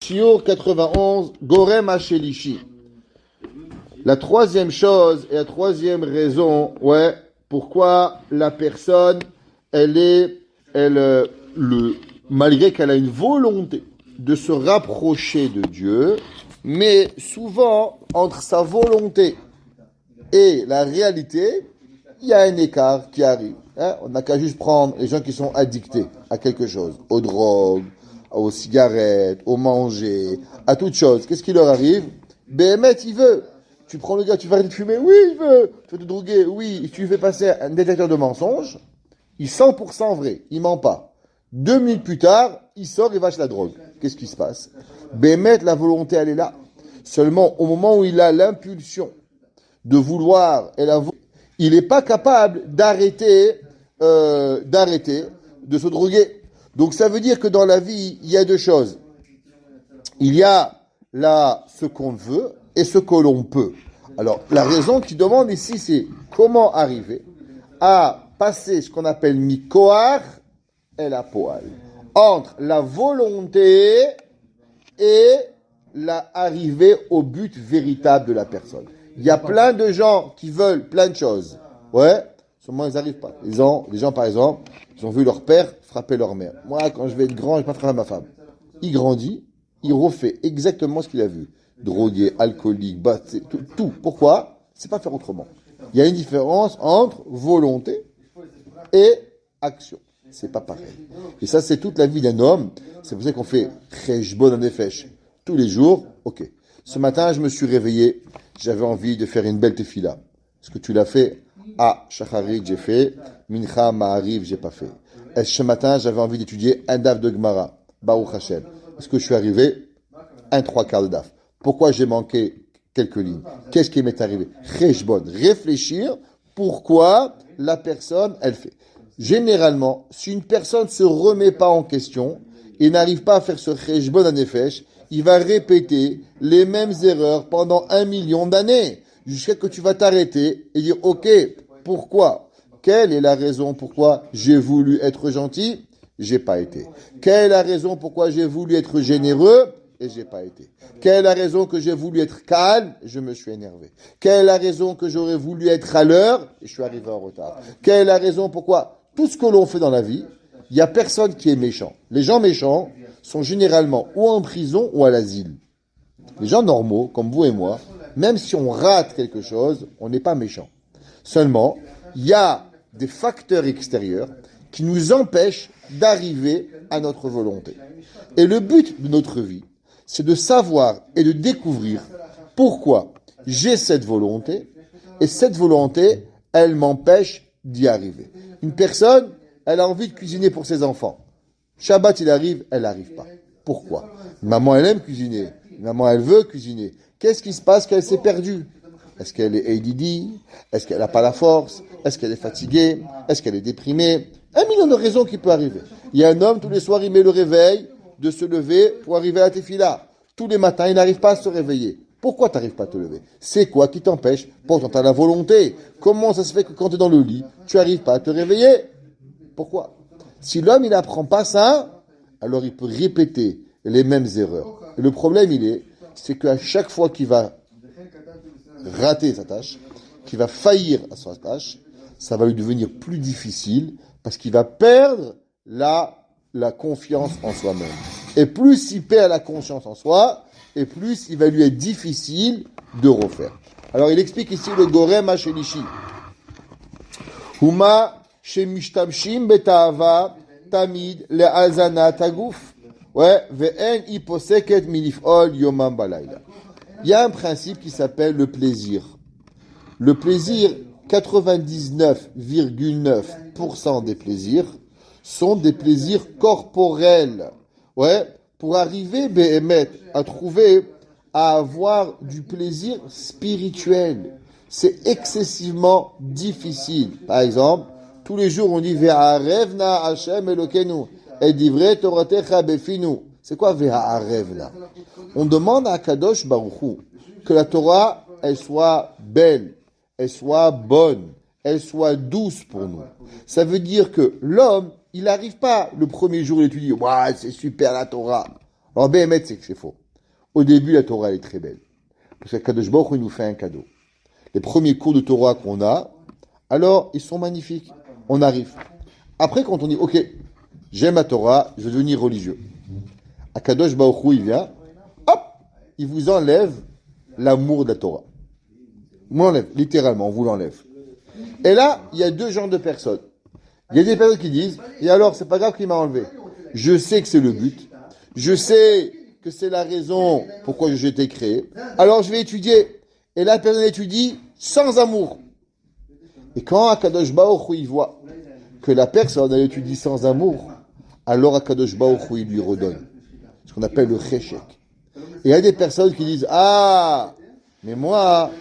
Shiur 91, Gorem Hashelishi. La troisième chose et la troisième raison, pourquoi la personne, malgré qu'elle a une volonté de se rapprocher de Dieu, mais souvent, entre sa volonté et la réalité, il y a un écart qui arrive. On n'a qu'à juste prendre les gens qui sont addictés à quelque chose, aux drogues, aux cigarettes, au manger, à toute chose. Qu'est-ce qui leur arrive? Béhémet, il veut. Tu prends le gars, tu vas arrêter de fumer? Oui, il veut. Tu veux te droguer? Oui. Et tu lui fais passer un détecteur de mensonges, il est 100% vrai, il ment pas. 2 minutes plus tard, il sort et va chez la drogue. Qu'est-ce qui se passe? Béhémet, la volonté, elle est là. Seulement, au moment où il a l'impulsion de vouloir et la il n'est pas capable d'arrêter de se droguer. Donc ça veut dire que dans la vie, il y a deux choses. Il y a là ce qu'on veut et ce que l'on peut. Alors la raison qu'il demande ici, c'est comment arriver à passer ce qu'on appelle mikoar et la poal. Entre la volonté et la arrivée au but véritable de la personne. Il y a plein de gens qui veulent plein de choses. Seulement ils n'arrivent pas. Les gens, par exemple, ils ont vu leur père frapper leur mère. Moi, quand je vais être grand, je ne vais pas frapper ma femme. Il grandit, il refait exactement ce qu'il a vu. Drogué, alcoolique, battu, tout. Pourquoi? C'est pas faire autrement. Il y a une différence entre volonté et action. C'est pas pareil. Et ça, c'est toute la vie d'un homme. C'est pour ça qu'on fait cheshbon nefesh tous les jours. Ok. Ce matin, je me suis réveillé. J'avais envie de faire une belle tefila. Est-ce que tu l'as fait? Shacharit, j'ai fait. Mincha, Ma'ariv, j'ai pas fait. Est-ce que ce matin, j'avais envie d'étudier un daf de Gemara? Baruch Hashem. Est-ce que je suis arrivé? 3/4 de daf. Pourquoi j'ai manqué quelques lignes? Qu'est-ce qui m'est arrivé? Cheshbon. Réfléchir pourquoi la personne, elle fait. Généralement, si une personne ne se remet pas en question et n'arrive pas à faire ce cheshbon à nefesh, il va répéter les mêmes erreurs pendant 1 million d'années, jusqu'à ce que tu vas t'arrêter et dire, ok, pourquoi? Quelle est la raison pourquoi j'ai voulu être gentil? J'ai pas été. Quelle est la raison pourquoi j'ai voulu être généreux? Et j'ai pas été. Quelle est la raison que j'ai voulu être calme? Je me suis énervé. Quelle est la raison que j'aurais voulu être à l'heure? Et je suis arrivé en retard. Quelle est la raison pourquoi? Tout ce que l'on fait dans la vie, il n'y a personne qui est méchant. Les gens méchants sont généralement ou en prison ou à l'asile. Les gens normaux, comme vous et moi, même si on rate quelque chose, on n'est pas méchant. Seulement, il y a des facteurs extérieurs qui nous empêchent d'arriver à notre volonté. Et le but de notre vie, c'est de savoir et de découvrir pourquoi j'ai cette volonté, et cette volonté, elle m'empêche d'y arriver. Une personne, elle a envie de cuisiner pour ses enfants. Shabbat, il arrive, elle n'arrive pas. Pourquoi? Maman, elle aime cuisiner. Maman, elle veut cuisiner. Qu'est-ce qui se passe qu'elle s'est perdue? Est-ce qu'elle est ADD? Est-ce qu'elle n'a pas la force? Est-ce qu'elle est fatiguée? Est-ce qu'elle est déprimée? 1 million de raisons qui peuvent arriver. Il y a un homme, tous les soirs, il met le réveil de se lever pour arriver à la tefila. Tous les matins, il n'arrive pas à se réveiller. Pourquoi tu n'arrives pas à te lever? C'est quoi qui t'empêche? Pourtant, tu as la volonté. Comment ça se fait que quand tu es dans le lit, tu n'arrives pas à te réveiller? Pourquoi? Si l'homme, il n'apprend pas ça, alors il peut répéter les mêmes erreurs. Et le problème, c'est qu'à chaque fois qu'il va rater sa tâche, qu'il va faillir à sa tâche, ça va lui devenir plus difficile parce qu'il va perdre la confiance en soi-même. Et plus il perd la confiance en soi, et plus il va lui être difficile de refaire. Alors il explique ici le Gorem Hashelishi. Huma shemishtamshim betahava tamid le'azana taguf. Ve'en iposeket milifol yomam balayla. Il y a un principe qui s'appelle le plaisir. Le plaisir, 99,9% des plaisirs sont des plaisirs corporels. Pour arriver, Béhémet, à avoir du plaisir spirituel, c'est excessivement difficile. Par exemple, tous les jours, on dit Ve'arevna Hashem Elokenu et divrei Toratecha befinu. C'est quoi Ve'arevna? On demande à Kadosh Baruch Hu que la Torah, elle soit belle, elle soit bonne, elle soit douce pour nous. Ça veut dire que l'homme, il n'arrive pas le premier jour à l'étudier. C'est super la Torah. Alors, Béhémet, c'est que c'est faux. Au début, la Torah, elle est très belle. Parce que Kadosh Baruch Hu, il nous fait un cadeau. Les premiers cours de Torah qu'on a, alors, ils sont magnifiques. On arrive. Après, quand on dit, OK, j'aime la Torah, je veux devenir religieux. Akadosh Baruch Hu, il vient, hop, il vous enlève l'amour de la Torah. On l'enlève, littéralement, on vous l'enlève. Et là, il y a deux genres de personnes. Il y a des personnes qui disent, et alors, c'est pas grave qu'il m'a enlevé. Je sais que c'est le but. Je sais que c'est la raison pourquoi j'ai été créé. Alors, je vais étudier. Et la personne étudie sans amour. Et quand Akadosh Baruch Hu, il voit que la personne, elle étudie sans amour, alors Akadosh Baruch Hu, il lui redonne. Ce qu'on appelle le cheshek. Et il y a des personnes qui disent, ah, mais moi,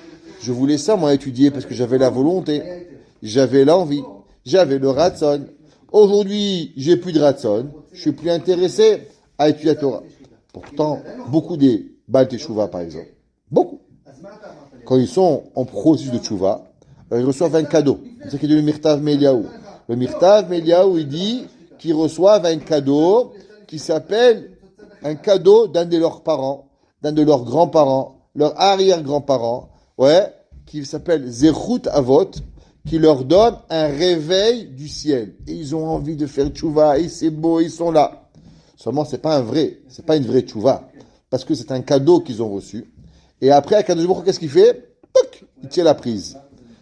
je voulais ça, moi, étudier parce que j'avais la volonté, j'avais l'envie, j'avais le ratson. Aujourd'hui, j'ai plus de ratson, je suis plus intéressé à étudier la Torah. Pourtant, beaucoup des Baal Teshuvah, par exemple, beaucoup, quand ils sont en processus de Teshuvah, ils reçoivent un cadeau. C'est ce qu'il dit le Mirtav Meliaou. Le Mirtav Meliaou, il dit qu'ils reçoivent un cadeau qui s'appelle un cadeau d'un de leurs parents, d'un de leurs grands-parents, leurs arrière-grands-parents, ouais, qui s'appelle Zechut Avot, qui leur donne un réveil du ciel. Et ils ont envie de faire tchouva, et c'est beau, ils sont là. Seulement, c'est pas une vraie tchouva, parce que c'est un cadeau qu'ils ont reçu. Et après, à Kadosh Baruch Hu, qu'est-ce qu'il fait? Toc, il tient la prise.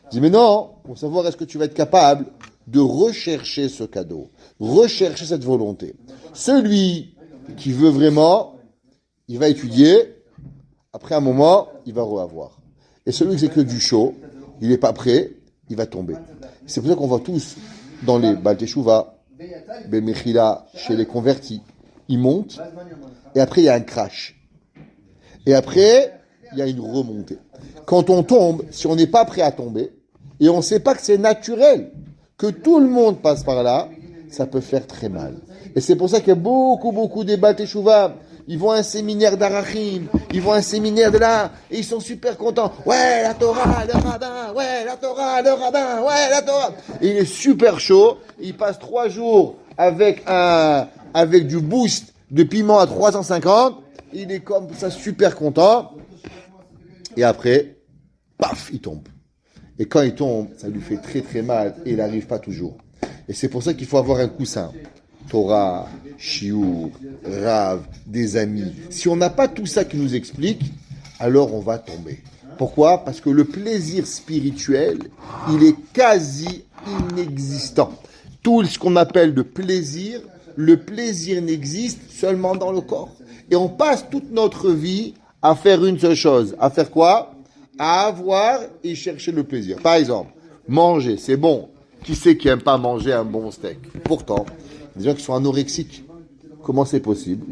Il dit, mais non, pour savoir est-ce que tu vas être capable de rechercher ce cadeau, rechercher cette volonté. Celui qui veut vraiment, il va étudier, après un moment, il va reavoir. Et celui qui c'est que du chaud, il n'est pas prêt, il va tomber. C'est pour ça qu'on voit tous dans les Baal Teshuvah, Bemechila, chez les convertis, ils montent, et après il y a un crash. Et après, il y a une remontée. Quand on tombe, si on n'est pas prêt à tomber, et on ne sait pas que c'est naturel, que tout le monde passe par là, ça peut faire très mal. Et c'est pour ça qu'il y a beaucoup des Baal Teshuvah. Ils vont à un séminaire d'Arachim, ils vont à un séminaire de là, et ils sont super contents. Ouais, la Torah, le rabbin, ouais, la Torah, le rabbin, ouais, la Torah. Et il est super chaud, il passe 3 jours avec du boost de piment à 350, il est comme ça super content, et après, paf, il tombe. Et quand il tombe, ça lui fait très mal, et il n'arrive pas toujours. Et c'est pour ça qu'il faut avoir un coussin. Torah, Shiur, Rav, des amis. Si on n'a pas tout ça qui nous explique, alors on va tomber. Pourquoi? Parce que le plaisir spirituel, il est quasi inexistant. Tout ce qu'on appelle le plaisir n'existe seulement dans le corps. Et on passe toute notre vie à faire une seule chose. À faire quoi? À avoir et chercher le plaisir. Par exemple, manger, c'est bon. Qui c'est qui n'aime pas manger un bon steak? Pourtant, des gens qui sont anorexiques. Comment c'est possible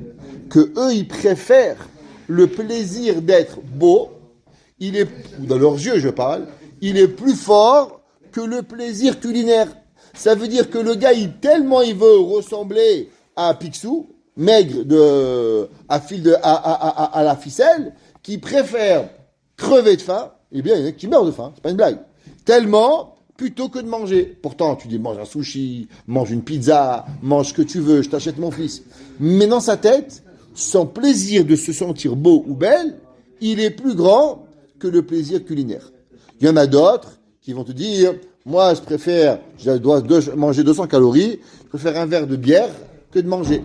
que eux, ils préfèrent le plaisir d'être beau, dans leurs yeux je parle, il est plus fort que le plaisir culinaire. Ça veut dire que le gars, tellement il veut ressembler à Picsou, maigre à la ficelle, qu'il préfère crever de faim. Eh bien, il y en a qui meurent de faim, c'est pas une blague. Tellement plutôt que de manger. Pourtant, tu dis, mange un sushi, mange une pizza, mange ce que tu veux, je t'achète mon fils. Mais dans sa tête, son plaisir de se sentir beau ou belle, il est plus grand que le plaisir culinaire. Il y en a d'autres qui vont te dire, moi, je dois manger 200 calories, je préfère un verre de bière que de manger.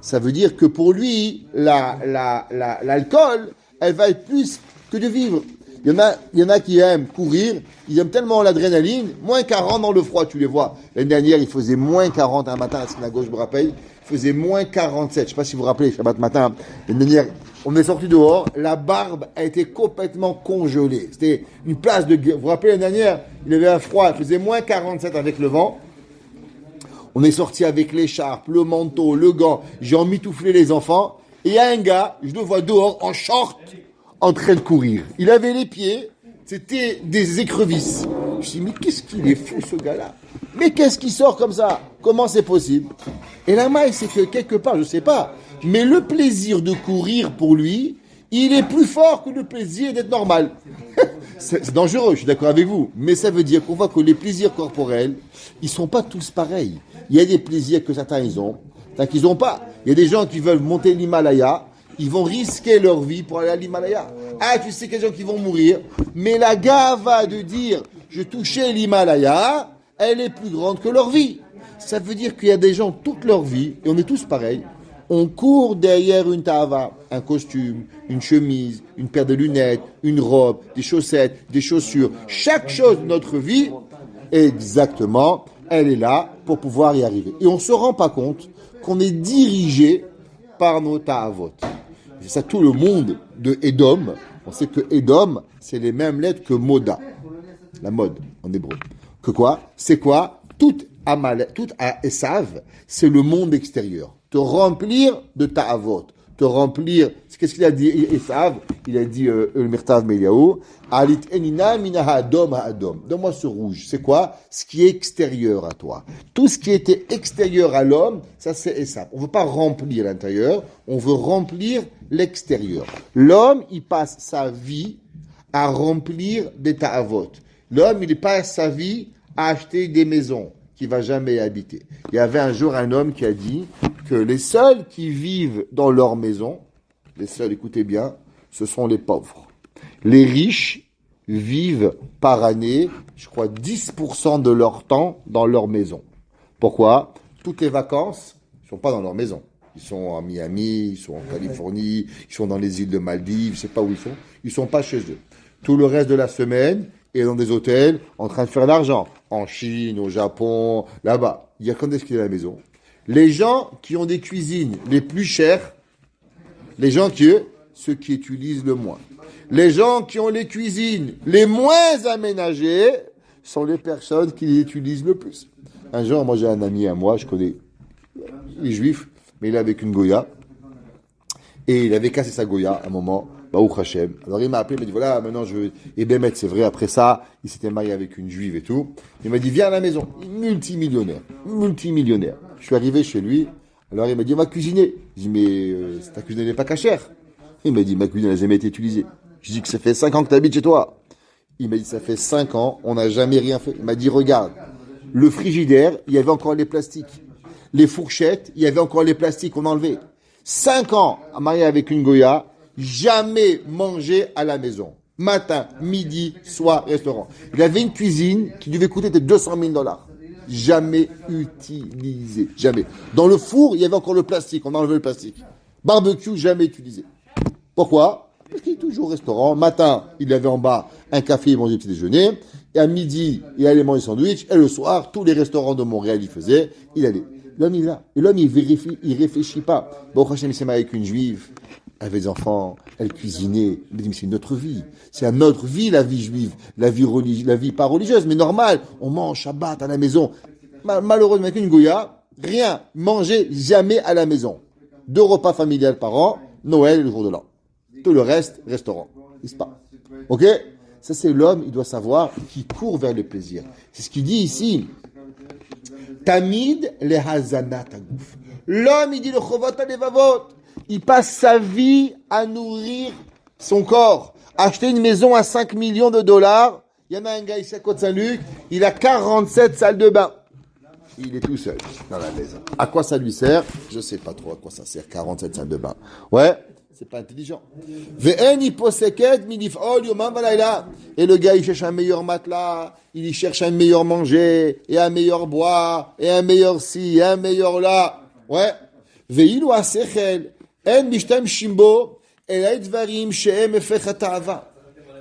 Ça veut dire que pour lui, l'alcool, elle va être plus que de vivre. Il y en a qui aiment courir, ils aiment tellement l'adrénaline, moins 40 dans le froid, tu les vois. L'année dernière, il faisait moins 40 un matin à la synagogue, je me rappelle, il faisait moins 47. Je ne sais pas si vous vous rappelez, Shabbat matin, l'année dernière, on est sorti dehors, la barbe a été complètement congelée. C'était une place de guerre. Vous vous rappelez, l'année dernière, il y avait un froid, il faisait moins 47 avec le vent. On est sorti avec l'écharpe, le manteau, le gant, j'ai emmitouflé les enfants, et il y a un gars, je le vois dehors, en short, en train de courir. Il avait les pieds, c'était des écrevisses. Je me suis dit, mais qu'est-ce qu'il est fou ce gars-là? Mais qu'est-ce qui sort comme ça? Comment c'est possible? Et la maille, c'est que quelque part, je ne sais pas, mais le plaisir de courir pour lui, il est plus fort que le plaisir d'être normal. C'est dangereux, je suis d'accord avec vous, mais ça veut dire qu'on voit que les plaisirs corporels, ils ne sont pas tous pareils. Il y a des plaisirs que certains ils ont, certains qu'ils n'ont pas. Il y a des gens qui veulent monter l'Himalaya, Ils vont risquer leur vie pour aller à l'Himalaya. Ah, tu sais qu'il y a des gens qui vont mourir, mais la gava de dire je touchais l'Himalaya, elle est plus grande que leur vie. Ça veut dire qu'il y a des gens toute leur vie, et on est tous pareils, on court derrière une tava, un costume, une chemise, une paire de lunettes, une robe, des chaussettes, des chaussures. Chaque chose de notre vie, exactement, elle est là pour pouvoir y arriver. Et on ne se rend pas compte qu'on est dirigé par nos ta'avot. C'est ça tout le monde de Edom. On sait que Edom, c'est les mêmes lettres que Moda. La mode en hébreu. Que quoi? C'est quoi? Tout à Esav, c'est le monde extérieur. Te remplir de ta'avot. Te remplir. Qu'est-ce qu'il a dit Esav? Il a dit le Mirtav Meliaou. Alit enina mina ha'adom ha'adom. Donne-moi ce rouge. C'est quoi? Ce qui est extérieur à toi. Tout ce qui était extérieur à l'homme, ça c'est Esav. On ne veut pas remplir l'intérieur, on veut remplir l'extérieur. L'homme, il passe sa vie à remplir des ta'avot. L'homme, il passe sa vie à acheter des maisons qu'il ne va jamais habiter. Il y avait un jour un homme qui a dit que les seuls qui vivent dans leur maison, les seuls, écoutez bien, ce sont les pauvres. Les riches vivent par année, je crois, 10% de leur temps dans leur maison. Pourquoi? Toutes les vacances, ils ne sont pas dans leur maison. Ils sont à Miami, ils sont en Californie, ils sont dans les îles de Maldives, je ne sais pas où ils sont. Ils ne sont pas chez eux. Tout le reste de la semaine, et dans des hôtels, en train de faire de l'argent. En Chine, au Japon, là-bas. Il y a quand est-ce qu'il est à la maison? Les gens qui ont des cuisines les plus chères, ceux qui utilisent le moins. Les gens qui ont les cuisines les moins aménagées sont les personnes qui les utilisent le plus. Un jour, moi j'ai un ami à moi, je connais, il est juif, mais il est avec une Goya. Et il avait cassé sa Goya à un moment. Baruch Hashem. Alors il m'a appelé, il m'a dit voilà, maintenant je veux. Et ben c'est vrai, après ça, il s'était marié avec une juive et tout. Il m'a dit viens à la maison. Multimillionnaire. Je suis arrivé chez lui. Alors il m'a dit on va cuisiner. Je dis mais ta cuisine n'est pas cachère. Il m'a dit ma cuisine n'a jamais été utilisée. Je dis que ça fait 5 ans que tu habites chez toi. Il m'a dit ça fait 5 ans, on n'a jamais rien fait. Il m'a dit regarde, le frigidaire, il y avait encore les plastiques. Les fourchettes, il y avait encore les plastiques qu'on enlevait. 5 ans à marier avec une Goya. Jamais mangé à la maison. Matin, midi, soir, restaurant. Il avait une cuisine qui devait coûter peut-être $200,000. Jamais utilisé. Jamais. Dans le four, il y avait encore le plastique. On a enlevé le plastique. Barbecue, jamais utilisé. Pourquoi? Parce qu'il est toujours au restaurant. Matin, il avait en bas un café, il mangeait petit déjeuner. Et à midi, il allait manger sandwich. Et le soir, tous les restaurants de Montréal, il faisait. Il allait. L'homme, il est là. Et l'homme, il réfléchit pas. Bon, Hachem, il s'est marié avec une juive. Elle avait des enfants, elle cuisinait. Il me dit, mais c'est notre vie. C'est à notre vie, la vie juive. La vie pas religieuse, mais normale. On mange Shabbat à la maison. Malheureusement, avec une Goya, rien. Manger jamais à la maison. 2 repas familiales par an, Noël et le jour de l'an. Tout le reste, restaurant. N'est-ce pas? Ok? Ça, c'est l'homme, il doit savoir, qui court vers le plaisir. C'est ce qu'il dit ici. Tamid le hazanat agouf. L'homme, il dit le chovot alevavot. Il passe sa vie à nourrir son corps. Acheter une maison à 5 millions de dollars. Il y en a un gars ici à Côte-Saint-Luc, il a 47 salles de bain. Il est tout seul dans la maison. À quoi ça lui sert? Je ne sais pas trop à quoi ça sert, 47 salles de bain. Ouais, c'est pas intelligent. Et le gars, il cherche un meilleur matelas, il y cherche un meilleur manger, et un meilleur bois, et un meilleur ci, et un meilleur là. Ouais.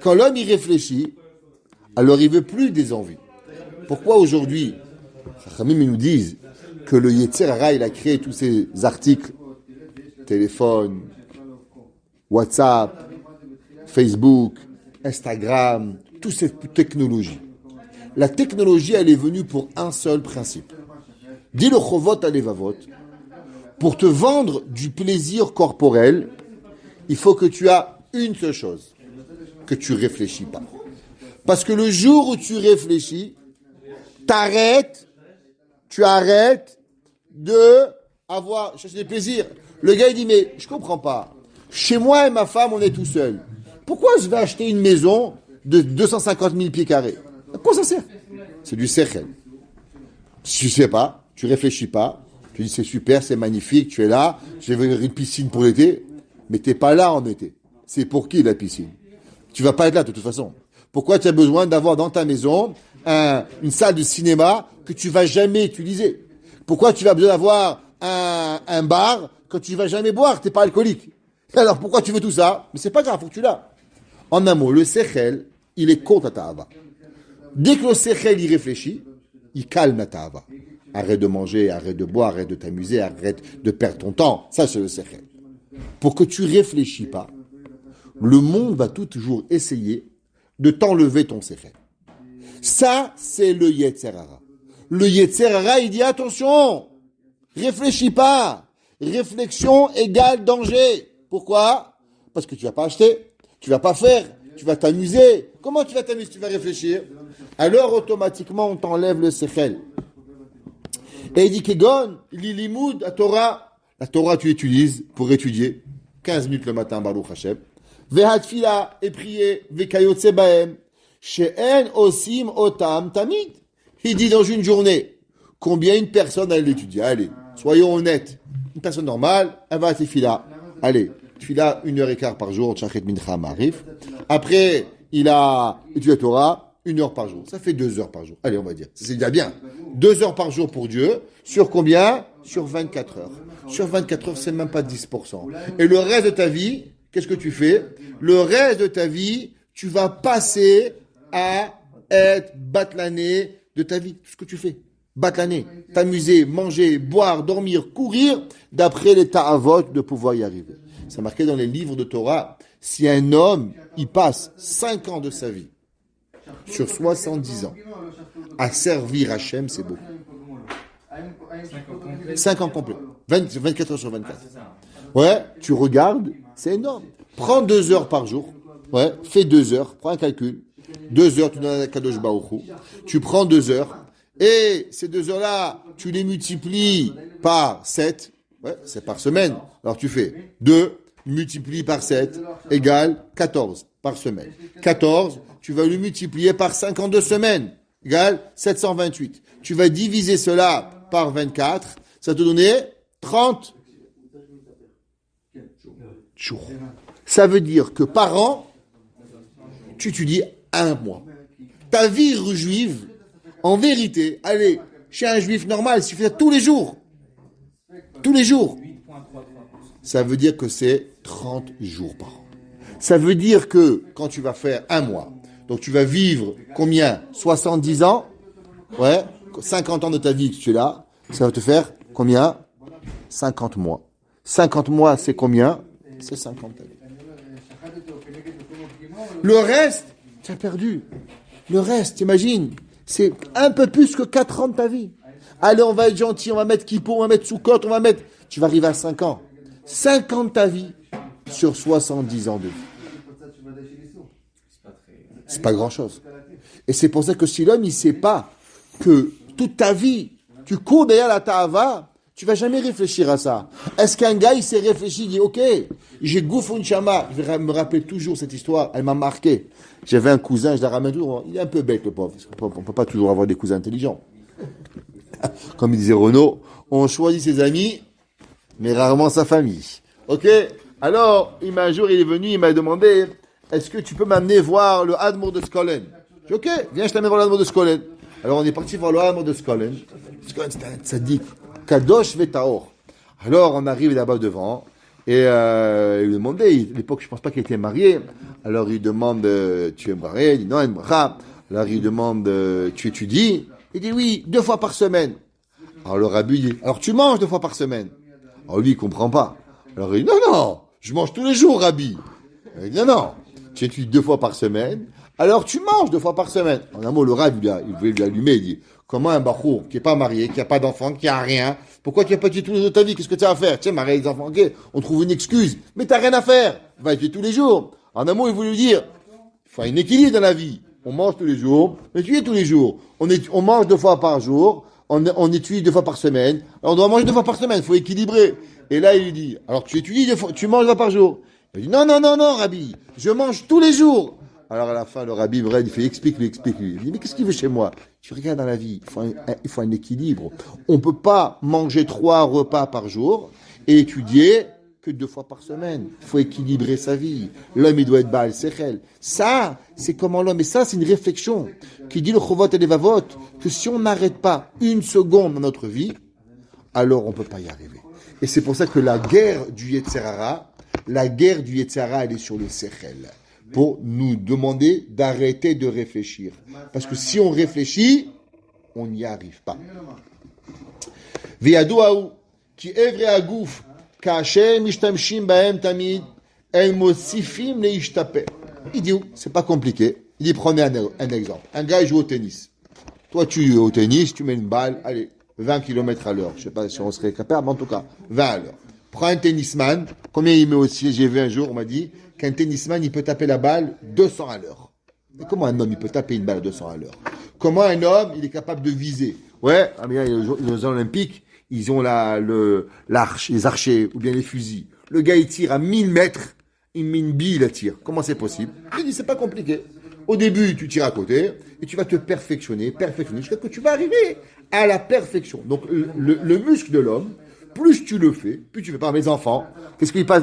Quand l'homme y réfléchit, alors il veut plus des envies. Pourquoi aujourd'hui, Chachamim nous disent que le Yetzer Hara, il a créé tous ces articles, téléphone, WhatsApp, Facebook, Instagram, toutes ces technologies. La technologie, elle est venue pour un seul principe. Dis le Chovot Alevavot. Pour te vendre du plaisir corporel, il faut que tu aies une seule chose, que tu réfléchis pas. Parce que le jour où tu réfléchis, tu arrêtes de chercher des plaisirs. Le gars, il dit, mais je comprends pas. Chez moi et ma femme, on est tout seul. Pourquoi je vais acheter une maison de 250 000 pieds carrés? À quoi ça sert? C'est du sechel. Si tu sais pas, tu réfléchis pas, tu dis c'est super, c'est magnifique, tu es là, j'ai une piscine pour l'été. Mais t'es pas là en été. C'est pour qui la piscine? Tu vas pas être là de toute façon. Pourquoi tu as besoin d'avoir dans ta maison une salle de cinéma que tu vas jamais utiliser? Pourquoi tu vas besoin d'avoir un bar que tu vas jamais boire? T'es pas alcoolique. Alors pourquoi tu veux tout ça? Mais c'est pas grave, faut que tu l'as. En un mot, le sechel, il est contre la ta'ava. Dès que le sechel y réfléchit, il calme la ta'ava. Arrête de manger, arrête de boire, arrête de t'amuser, arrête de perdre ton temps. Ça, c'est le sechel. Pour que tu réfléchis pas, le monde va toujours essayer de t'enlever ton sechel. Ça, c'est le Yetzer Hara. Le Yetzer Hara, il dit attention, réfléchis pas. Réflexion égale danger. Pourquoi? Parce que tu vas pas acheter, tu vas pas faire, tu vas t'amuser. Comment tu vas t'amuser? Tu vas réfléchir. Alors automatiquement, on t'enlève le sechel. Et il dit Kegon, l'ilimoud, la Torah. La Torah, tu l'utilises pour étudier. 15 minutes le matin, Baruch Hashem. Vehatfila, et prier. Vekayotse baem. She'en osim otam tamid. Il dit dans une journée, combien une personne elle l'étudie? Allez, soyons honnêtes. Une personne normale, elle va à Tefila. Allez, Tefila, 1h15 par jour, Tchachet Mincha Marif. Après, il a étudié la Torah, 1 heure par jour. Ça fait 2 heures par jour. Allez, on va dire. C'est déjà bien. 2 heures par jour pour Dieu. Sur combien? Sur 24 heures. Sur 24 heures, c'est même pas 10%. Et le reste de ta vie, qu'est-ce que tu fais? Le reste de ta vie, tu vas passer à être batlané de ta vie. Tout ce que tu fais. Batlané. T'amuser, manger, boire, dormir, courir, d'après les ta'avot de pouvoir y arriver. C'est marqué dans les livres de Torah. Si un homme, il passe 5 ans de sa vie sur 70 ans à servir Hachem, c'est beaucoup. 5 ans complets. 24 heures sur 24. Ouais, tu regardes, c'est énorme. Prends 2 heures par jour. Ouais, fais 2 heures. Prends un calcul. 2 heures, tu donnes à Kadosh Baruch Hu. Tu prends 2 heures. Et ces 2 heures-là, tu les multiplies par 7. Ouais, c'est par semaine. Alors tu fais 2 multiplié par 7 égale 14 par semaine. 14, tu vas le multiplier par 52 semaines égale 728. Tu vas diviser cela par 24, ça te donnait 30 jours. Ça veut dire que par an, tu étudies 1 mois. Ta vie juive, en vérité, allez, chez un juif normal, si tu fais ça tous les jours, ça veut dire que c'est 30 jours par an. Ça veut dire que quand tu vas faire 1 mois, donc tu vas vivre combien? 70 ans, ouais, 50 ans de ta vie que tu es là, ça va te faire combien? 50 mois. 50 mois, c'est combien? C'est 50 années. Le reste, tu as perdu. Le reste, t'imagines, c'est un peu plus que 4 ans de ta vie. Allez, on va être gentil, on va mettre Kippour, on va mettre Soukot, on va mettre... Tu vas arriver à 5 ans. 5 ans de ta vie sur 70 ans de vie. C'est pas grand-chose. Et c'est pour ça que si l'homme, il sait pas que toute ta vie, tu cours derrière la ta'ava, tu vas jamais réfléchir à ça. Est-ce qu'un gars, il s'est réfléchi, il dit, ok, j'ai Goufoun Shama. Je vais me rappeler toujours cette histoire, elle m'a marqué. J'avais un cousin, je la ramène toujours. Il est un peu bête, le pauvre. On peut pas toujours avoir des cousins intelligents. Comme il disait Renaud, on choisit ses amis, mais rarement sa famille. Ok? Alors, un jour, il est venu, il m'a demandé, est-ce que tu peux m'amener voir le Admour de Skolen? J'ai dit, ok, viens, je t'amène voir l'Admour de Skolen. Alors, on est parti voir le Admour de Skolen. Skolen, c'était un tzaddik. Kadosh Vetaor. Alors, on arrive là-bas devant, et il lui demandait, à l'époque, je pense pas qu'il était marié. Alors, il demande, tu es marié? Il dit, non, il me Alors, il demande, tu étudies? Il dit, oui, 2 fois par semaine. Alors, le rabbi dit, alors tu manges 2 fois par semaine? Alors, lui, il comprend pas. Alors, il dit, non, je mange tous les jours, rabbi. Il dit, non, tu étudies 2 fois par semaine, alors tu manges 2 fois par semaine. En un mot, le rabbi, il voulait lui allumer, il dit, comment un bachour qui est pas marié, qui a pas d'enfant, qui a rien, pourquoi tu n'as pas étudié tous les jours de ta vie? Qu'est-ce que tu as à faire? Tu sais, marier les enfants, ok, on trouve une excuse, mais t'as rien à faire. Va étudier tous les jours. En un mot, il voulait lui dire, il faut un équilibre dans la vie. On mange tous les jours, mais étudier tous les jours. On mange 2 fois par jour, on étudie 2 fois par semaine. Alors on doit manger 2 fois par semaine, il faut équilibrer. Et là, il lui dit, alors tu étudies 2 fois, tu manges 2 fois par jour. Il dit, non, rabbi, je mange tous les jours. Alors à la fin, le rabbi, il fait, explique-lui. Il dit, mais qu'est-ce qu'il veut chez moi? Tu regardes dans la vie, il faut un équilibre. On peut pas manger 3 repas par jour et étudier que 2 fois par semaine. Il faut équilibrer sa vie. L'homme, il doit être Baal Sechel. Ça, c'est comment l'homme. Et ça, c'est une réflexion qui dit le Chovot et les Vavot, que si on n'arrête pas une seconde dans notre vie, alors on ne peut pas y arriver. Et c'est pour ça que la guerre du Yetzer Hara, elle est sur le Sechel. Pour nous demander d'arrêter de réfléchir. Parce que si on réfléchit, on n'y arrive pas. V'yadouaou, ki evre agouf, ka'ashem ishtamshim bahem tamid, el mosifim leishtaper. Il dit, c'est pas compliqué. Il dit, prenez un exemple. Un gars, il joue au tennis. Toi, tu joues au tennis, tu mets une balle, allez, 20 km à l'heure. Je sais pas si on serait capable, mais en tout cas, 20 à l'heure. Prends un tennisman. Combien il met aussi? J'ai vu un jour, on m'a dit qu'un tennisman, il peut taper la balle 200 à l'heure. Mais comment un homme, il peut taper une balle à 200 à l'heure? Comment un homme, il est capable de viser? Ouais, les Olympiques, ils ont l'arche, les archers, ou bien les fusils. Le gars, il tire à 1000 mètres, il met une bille, il la tire. Comment c'est possible? Je dis, c'est pas compliqué. Au début, tu tires à côté, et tu vas te perfectionner, jusqu'à ce que tu vas arriver à la perfection. Donc, le muscle de l'homme, plus tu le fais, plus tu fais. Par mes enfants, qu'est-ce qu'ils passent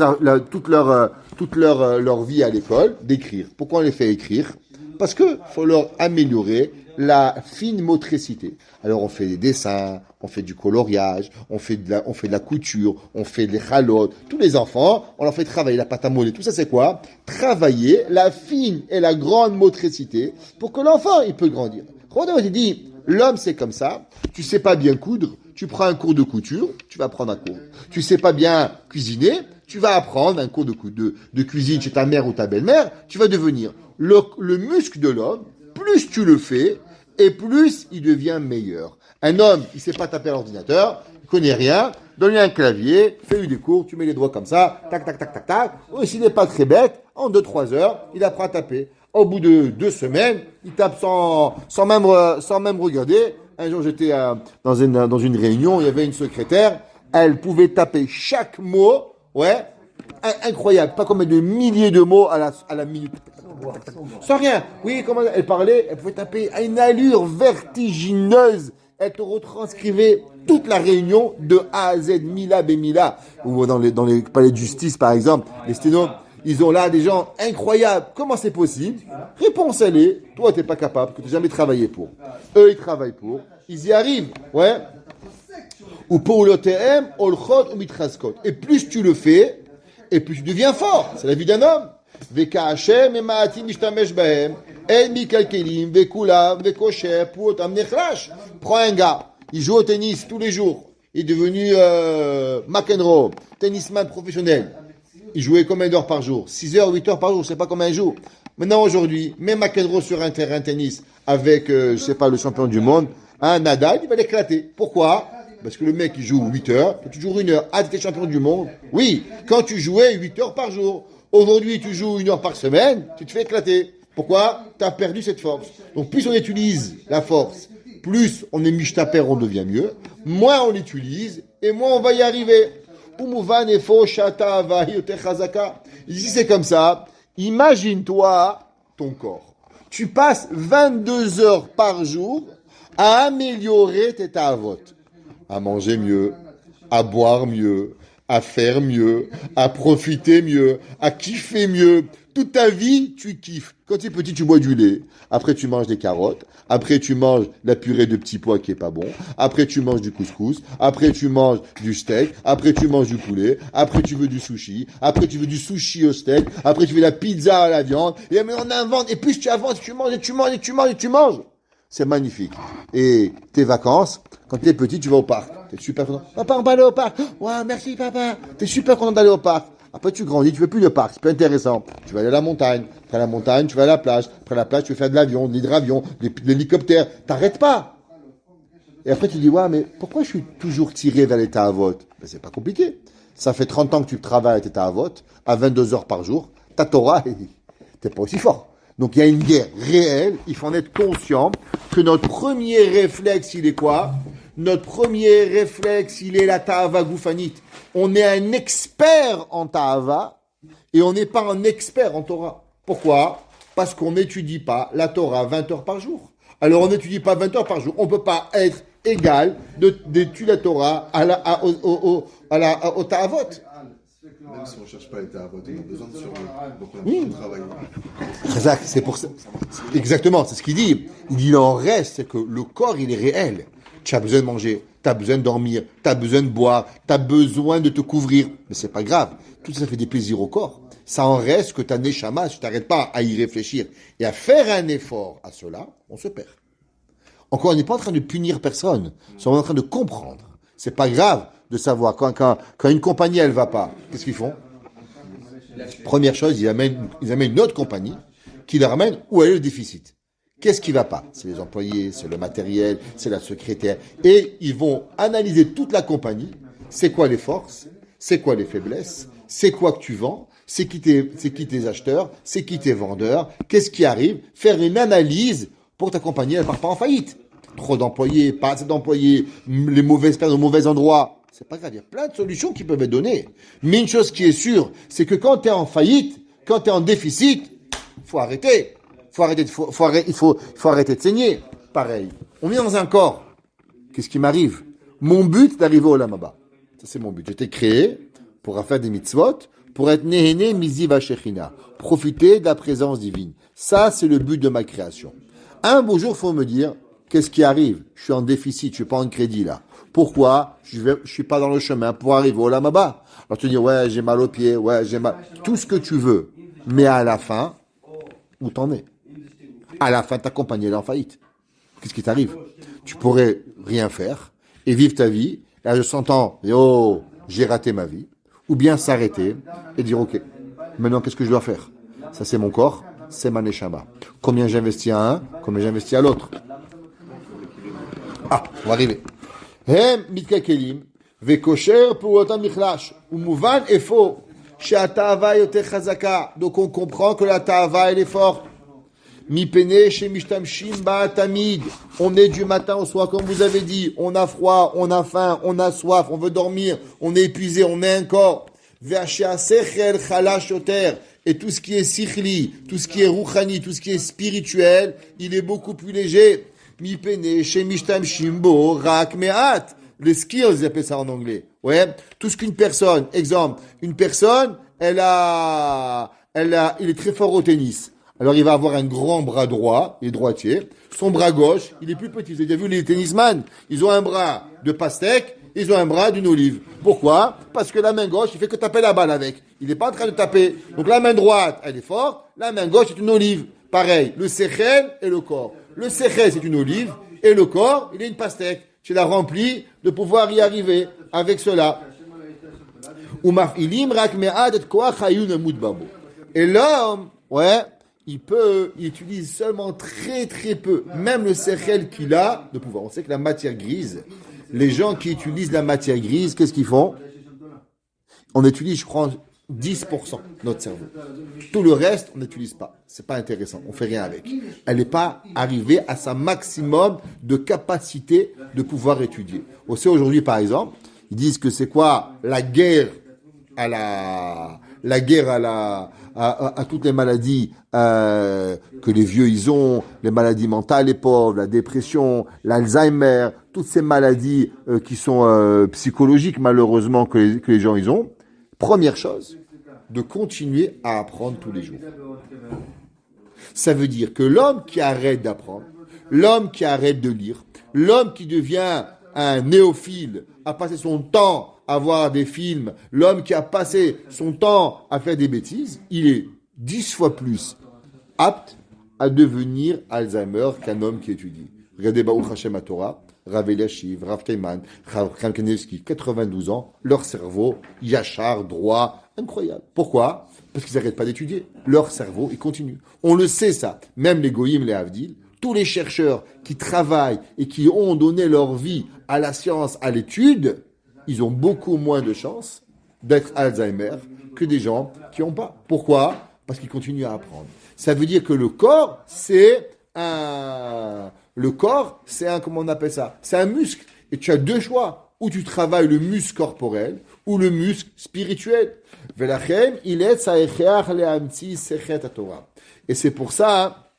toute leur vie à l'école? D'écrire. Pourquoi on les fait écrire? Parce que faut leur améliorer la fine motricité. Alors on fait des dessins, on fait du coloriage, on fait de la couture, on fait des chalotes. Tous les enfants, on leur fait travailler la pâte à modeler. Tout ça c'est quoi? Travailler la fine et la grande motricité pour que l'enfant il peut grandir. Rodin il dit, l'homme c'est comme ça. Tu sais pas bien coudre, tu prends un cours de couture, tu vas apprendre à coudre. Tu sais pas bien cuisiner, tu vas apprendre un cours de cuisine chez ta mère ou ta belle-mère, tu vas devenir. Le muscle de l'homme, plus tu le fais, et plus il devient meilleur. Un homme, il sait pas taper à l'ordinateur, il connaît rien, donne-lui un clavier, fais-lui des cours, tu mets les doigts comme ça, tac, tac, tac, tac, tac. Ou s'il n'est pas très bête, en 2-3 heures, il apprend à taper. Au bout de 2 semaines, il tape sans même regarder. Un jour, j'étais dans une réunion, il y avait une secrétaire, elle pouvait taper chaque mot, ouais, incroyable, pas comme de milliers de mots à la minute. Sans rien. Oui, comment elle parlait, elle pouvait taper à une allure vertigineuse. Elle te retranscrivait toute la réunion de A à Z, Mila, Bémila. Ou dans les palais de justice, par exemple, les sténos, ils ont là des gens incroyables. Comment c'est possible? Réponse, elle est, toi, t'es pas capable, que tu n'as jamais travaillé pour. Eux, ils travaillent pour. Ils y arrivent. Ouais. Ou paulotem, olchot, ou mitraskot. Et plus tu le fais, et plus tu deviens fort. C'est la vie d'un homme. וכאשר ממעטים משתמש בהם, אין מקלקלים וכולם וכושר פרוטם נחלש. Prends un gars, il joue au tennis tous les jours. Il est devenu McEnroe, tennisman professionnel. Il jouait combien d'heures par jour? 6 heures, 8 heures par jour, je sais pas combien il joue. Maintenant, aujourd'hui, même McEnroe sur un terrain de tennis avec, je sais pas, le champion du monde, un Nadal, il va l'éclater. Pourquoi? Parce que le mec, il joue 8 heures, tu joues 1 heure. Ah, tu es champion du monde? Oui, quand tu jouais 8 heures par jour. Aujourd'hui, tu joues 1 heure par semaine, tu te fais éclater. Pourquoi? Tu as perdu cette force. Donc, plus on utilise la force, plus on est mishtaper, on devient mieux. Moins on l'utilise, et moins on va y arriver. Ici, c'est comme ça. Imagine-toi ton corps. Tu passes 22 heures par jour à améliorer tes ta'avot. À manger mieux, à boire mieux, à faire mieux, à profiter mieux, à kiffer mieux. Toute ta vie, tu kiffes. Quand tu es petit, tu bois du lait. Après, tu manges des carottes. Après, tu manges la purée de petits pois qui est pas bon. Après, tu manges du couscous. Après, tu manges du steak. Après, tu manges du poulet. Après, tu veux du sushi. Après, tu veux du sushi au steak. Après, tu veux la pizza à la viande. Et on invente. Et plus tu avances, tu manges, et tu manges, et tu manges, et tu manges. C'est magnifique. Et tes vacances, quand tu es petit, tu vas au parc. Tu es super content. Papa, on va aller au parc. Ouais, merci papa. Tu es super content d'aller au parc. Après, tu grandis, tu fais plus de parc. C'est plus intéressant. Tu vas aller à la montagne. Après la montagne, tu vas à la plage. Après la plage, tu vas faire de l'avion, de l'hydravion, de l'hélicoptère. T'arrêtes pas. Et après, tu dis, ouais, mais pourquoi je suis toujours tiré vers les ta'avot? Ben, c'est pas compliqué. Ça fait 30 ans que tu travailles à tes ta'avot, à 22 heures par jour. Ta Torah, t'es pas aussi fort. Donc il y a une guerre réelle, il faut en être conscient que notre premier réflexe, il est quoi? Notre premier réflexe, il est la ta'ava goufanit. On est un expert en ta'ava et on n'est pas un expert en Torah. Pourquoi? Parce qu'on n'étudie pas la Torah 20 heures par jour. Alors on n'étudie pas 20 heures par jour. On ne peut pas être égal d'étudier la Torah au ta'avot. Même si on ne cherche pas à être à voter, on a besoin de survie. Donc on a Oui. besoin de travailler. Exact, c'est pour ça. Exactement, c'est ce qu'il dit. Il dit, il en reste, c'est que le corps, il est réel. Tu as besoin de manger, tu as besoin de dormir, tu as besoin de boire, tu as besoin de te couvrir. Mais c'est pas grave. Tout ça fait des plaisirs au corps. Ça en reste que ta neshama, si tu t'arrêtes pas à y réfléchir et à faire un effort à cela, on se perd. Encore, on n'est pas en train de punir personne. Nous sommes en train de comprendre. C'est pas grave de savoir quand une compagnie, elle va pas. Qu'est-ce qu'ils font? Première chose, ils amènent une autre compagnie qui leur amène où est le déficit. Qu'est-ce qui va pas? C'est les employés, c'est le matériel, c'est la secrétaire. Et ils vont analyser toute la compagnie. C'est quoi les forces? C'est quoi les faiblesses? C'est quoi que tu vends? C'est qui tes acheteurs? C'est qui tes vendeurs? Qu'est-ce qui arrive? Faire une analyse pour que ta compagnie, elle part pas en faillite. Trop d'employés, pas assez d'employés, les mauvaises personnes au mauvais endroit. C'est pas grave, il y a plein de solutions qui peuvent être données. Mais une chose qui est sûre, c'est que quand tu es en faillite, quand tu es en déficit, faut arrêter. Faut arrêter de saigner. Pareil. On vient dans un corps. Qu'est-ce qui m'arrive? Mon but, c'est d'arriver au Lamaba. Ça, c'est mon but. J'étais créé pour faire des mitzvot, pour être Nehene Miziva Shechina. Profiter de la présence divine. Ça, c'est le but de ma création. Un beau jour, il faut me dire, qu'est-ce qui arrive? Je suis en déficit, je suis pas en crédit là. Pourquoi? Je suis pas dans le chemin pour arriver au Lamaba. Alors tu dis, ouais, j'ai mal aux pieds, ouais, j'ai mal. Tout ce que tu veux. Mais à la fin, où t'en es? À la fin, ta compagnie est en faillite. Qu'est-ce qui t'arrive? Tu pourrais rien faire et vivre ta vie. Et à 100 ans, oh, j'ai raté ma vie. Ou bien s'arrêter et dire, ok, maintenant qu'est-ce que je dois faire? Ça c'est mon corps, c'est ma neshama. Combien j'investis à un, combien j'investis à l'autre? Ah, on va arriver. Hem mitkakelim vekosher purotam michlash umuvan efo she'atava yoter chazaka. Donc on comprend que la ta'ava elle est forte. Mipene shemishtamshim ba'tamid. On est du matin au soir comme vous avez dit. On a froid, on a faim, on a soif, on veut dormir, on est épuisé, on est un corps. Ve'ashe'asechel chalash yoter. Et tout ce qui est sikhli, tout ce qui est rouchani, tout ce qui est spirituel, il est beaucoup plus léger. Mipene shemishtamshim bo rak me'at. Les skills, ils appellent ça en anglais. Ouais. Tout ce qu'une personne, exemple, une personne, il est très fort au tennis. Alors, il va avoir un grand bras droit, il est droitier. Son bras gauche, il est plus petit. Vous avez déjà vu les tennisman? Ils ont un bras de pastèque, ils ont un bras d'une olive. Pourquoi? Parce que la main gauche, il fait que taper la balle avec. Il n'est pas en train de taper. Donc, la main droite, elle est forte. La main gauche, c'est une olive. Pareil, le sechel et le corps. Le sechel, c'est une olive. Et le corps, il est une pastèque. Tu l'as rempli de pouvoir y arriver avec cela. Et l'homme, ouais, il utilise seulement très très peu, même le sechel qu'il a de pouvoir. On sait que la matière grise, les gens qui utilisent la matière grise, qu'est-ce qu'ils font? On utilise, je crois, 10% de notre cerveau. Tout le reste, on n'utilise pas. C'est pas intéressant. On fait rien avec. Elle n'est pas arrivée à sa maximum de capacité de pouvoir étudier. On sait aujourd'hui, par exemple, ils disent que c'est quoi la guerre à toutes les maladies que les vieux ils ont, les maladies mentales les pauvres, la dépression, l'Alzheimer, toutes ces maladies qui sont psychologiques malheureusement que les gens ils ont. Première chose, de continuer à apprendre tous les jours. Ça veut dire que l'homme qui arrête d'apprendre, l'homme qui arrête de lire, l'homme qui devient un néophile, à passer son temps à voir des films, l'homme qui a passé son temps à faire des bêtises, il est 10 fois plus apte à devenir Alzheimer qu'un homme qui étudie. Regardez Baruch Hashem à Torah, Rav Eliashiv, Rav Kaiman, Rav Kanevski, 92 ans, leur cerveau, yachar, droit, incroyable. Pourquoi? Parce qu'ils n'arrêtent pas d'étudier. Leur cerveau, il continue. On le sait ça. Même les Goïm, les Havdil, tous les chercheurs qui travaillent et qui ont donné leur vie à la science, à l'étude, ils ont beaucoup moins de chances d'être Alzheimer que des gens qui n'ont pas. Pourquoi? Parce qu'ils continuent à apprendre. Ça veut dire que le corps, c'est un, comment on appelle ça? C'est un muscle. Et tu as deux choix. Ou tu travailles le muscle corporel, ou le muscle spirituel. Et c'est pour ça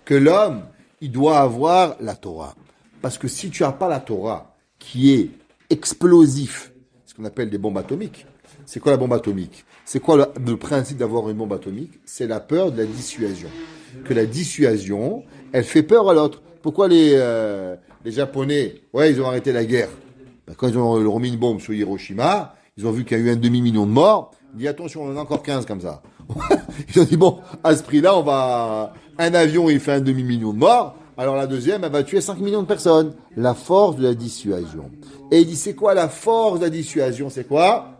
que l'homme, il doit avoir la Torah. Parce que si tu n'as pas la Torah, qui est explosif, ce qu'on appelle des bombes atomiques, C'est quoi la bombe atomique? C'est quoi le principe d'avoir une bombe atomique? C'est la peur de la dissuasion. Que la dissuasion, elle fait peur à l'autre. Pourquoi les Japonais, ouais, ils ont arrêté la guerre. Ben, quand ils ont remis une bombe sur Hiroshima, ils ont vu qu'il y a eu 1,5 million de morts. Ils ont dit, attention, on en a encore 15 comme ça. Ils ont dit, bon, à ce prix-là, un avion, il fait 1,5 million de morts. Alors la deuxième, elle va tuer 5 millions de personnes. La force de la dissuasion. Et il dit, c'est quoi la force de la dissuasion? C'est quoi?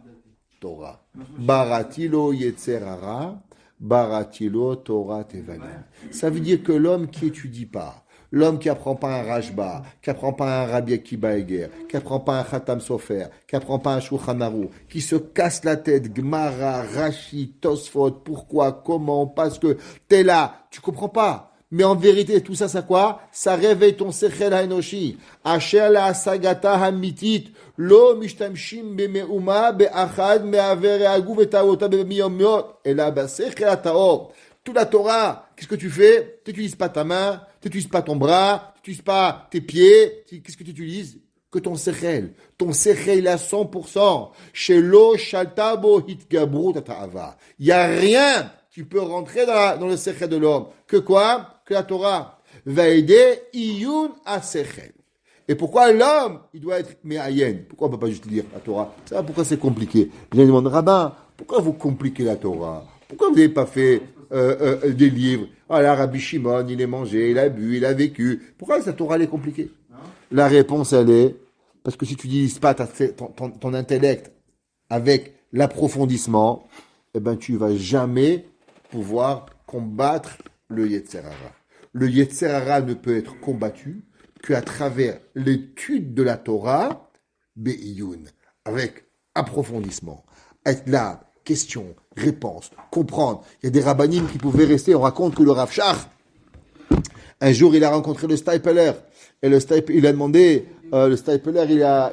Torah. Baratilo Yetzerara, Baratilo Torah Tevalim. Ça veut dire que l'homme qui étudie pas, l'homme qui apprend pas un Rashba, qui apprend pas un Rabbi Akiba Eger, qui apprend pas un Khatam Sofer, qui apprend pas un Shulchan Aruch, qui se casse la tête, Gemara, Rashi, Tosfot, pourquoi, comment, parce que t'es là, tu comprends pas. Mais en vérité, tout ça, c'est quoi? Ça réveille ton sechel haenoshi. Asher la sagata hamitit, lo mishtamshim bemeuma beachad me'aver agu vetavota bemiyom miot. Et là, sechel ataor. Toute la Torah, qu'est-ce que tu fais? Tu n'utilises pas ta main, tu n'utilises pas ton bras, tu n'utilises pas tes pieds. Qu'est-ce que tu utilises? Que ton sechel. Ton sechel à 100%. Chez lo shaltabo hitgabru tata'ava. Il n'y a rien qui peut rentrer dans le sechel de l'homme. Que quoi? Que la Torah. Va aider iyun à sechel. Et pourquoi l'homme, il doit être me'ayen? Pourquoi on ne peut pas juste lire la Torah? Ça, pourquoi c'est compliqué? Je me demande, rabbin, pourquoi vous compliquez la Torah? Pourquoi vous n'avez pas fait des livres? Ah là, Rabbi Shimon, il est mangé, il a bu, il a vécu. Pourquoi cette Torah elle est compliquée? La réponse, elle est, parce que si tu n'utilises pas ton intellect avec l'approfondissement, eh ben, tu vas jamais pouvoir combattre le Yetzer Hara. Le Yetzer Hara ne peut être combattu qu'à travers l'étude de la Torah, Be'iyun, avec approfondissement. Être là, question, réponse, comprendre. Il y a des rabbinim qui pouvaient rester. On raconte que le Rav Shach, un jour, il a rencontré le Stipler. Et le Stipler, il a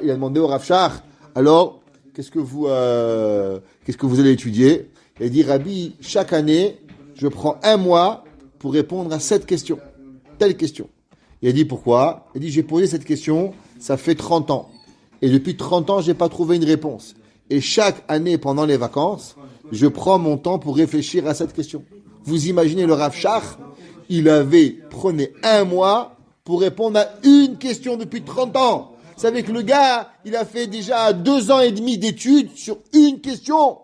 demandé au Rav Shach, alors, qu'est-ce que vous allez étudier? Il a dit, Rabbi, chaque année, je prends 1 mois pour répondre à cette question. Telle question. Il a dit, pourquoi? Il a dit, j'ai posé cette question, ça fait 30 ans. Et depuis 30 ans, je n'ai pas trouvé une réponse. Et chaque année, pendant les vacances, je prends mon temps pour réfléchir à cette question. Vous imaginez le Rav Shach, prenait 1 mois pour répondre à une question depuis 30 ans. Vous savez que le gars, il a fait déjà 2 ans et demi d'études sur une question.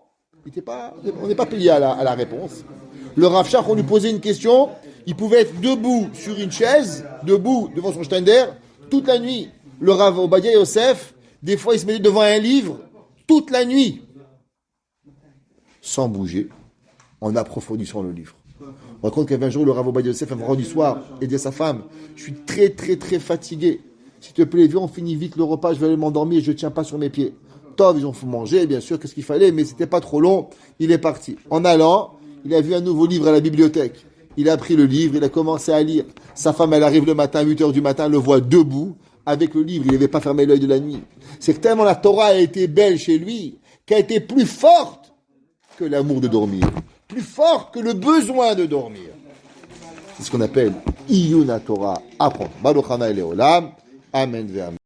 On n'est pas payé à la réponse. Le Rav Shach, on lui posait une question, il pouvait être debout sur une chaise, debout devant son Stender, toute la nuit. Le Rav Obadia Yosef, des fois, il se mettait devant un livre, toute la nuit, sans bouger, en approfondissant le livre. On raconte qu'il y avait un jour, le Rav Obadia Yosef, un vendredi soir, et dit à sa femme, je suis très, très, très fatigué. S'il te plaît, viens, on finit vite le repas, je vais aller m'endormir, je ne tiens pas sur mes pieds. Tov, ils ont mangé, bien sûr, qu'est-ce qu'il fallait, mais c'était pas trop long, il est parti. En allant, il a vu un nouveau livre à la bibliothèque. Il a pris le livre, il a commencé à lire. Sa femme, elle arrive le matin, à 8h du matin, le voit debout, avec le livre, il n'avait pas fermé l'œil de la nuit. C'est que tellement la Torah a été belle chez lui, qu'elle a été plus forte que l'amour de dormir. Plus forte que le besoin de dormir. C'est ce qu'on appelle Iyun Torah, apprendre. Baruch Hana Eleolam. Amen.